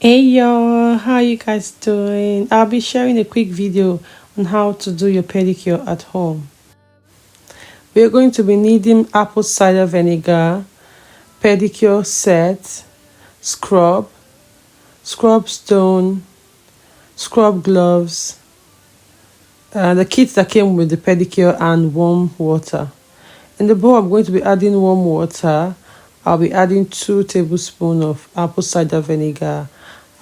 Hey y'all, how you guys doing? I'll be sharing a quick video on how to do your pedicure at home. We're going to be needing apple cider vinegar, pedicure set, scrub, scrub stone, scrub gloves, the kit that came with the pedicure, and warm water. In the bowl, I'm going to be adding warm water. I'll be adding 2 tablespoons of apple cider vinegar.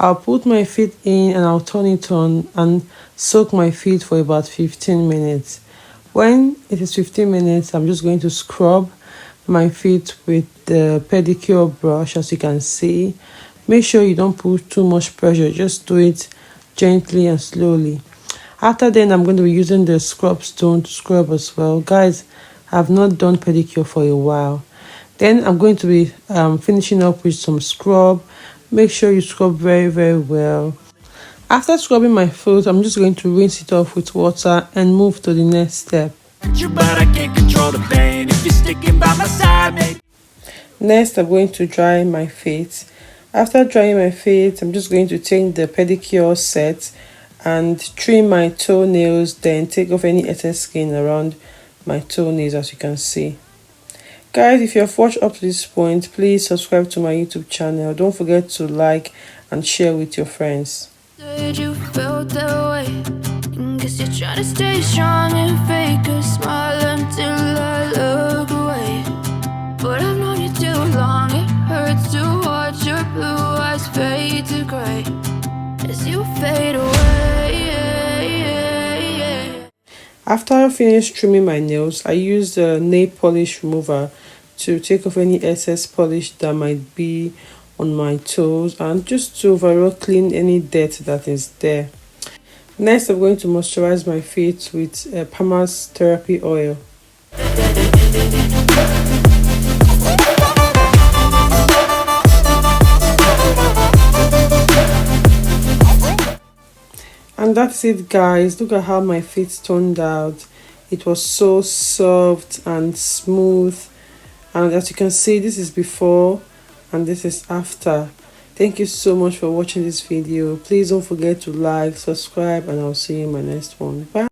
I'll put my feet in and I'll turn it on and soak my feet for about 15 minutes. When it is 15 minutes, I'm just going to scrub my feet with the pedicure brush, as you can see. Make sure you don't put too much pressure, just do it gently and slowly. After then, I'm going to be using the scrub stone to scrub as well. Guys, I've not done pedicure for a while. Then I'm going to be finishing up with some scrub. Make sure you scrub very well. After scrubbing my foot, I'm just going to rinse it off with water and move to the next step. Next, I'm going to dry my feet. After drying my feet, I'm just going to take the pedicure set and trim my toenails, then take off any excess skin around my toenails, as you can see. Guys, if you have watched up to this point, please subscribe to my YouTube channel. Don't forget to like and share with your friends. Said you felt that way. Guess you're trying to stay strong and fake a smile until I look away. But I've known you too long. It hurts to watch your blue eyes fade to gray as you fade away. After I finished trimming my nails, I used a nail polish remover to take off any excess polish that might be on my toes and just to overall clean any dirt that is there. Next, I'm going to moisturize my feet with Palmer's Therapy Oil. And that's it, guys. Look at how my feet turned out. It was so soft and smooth, and as you can see, this is before and this is after. Thank you so much for watching this video. Please don't forget to like, subscribe, and I'll see you in my next one. Bye.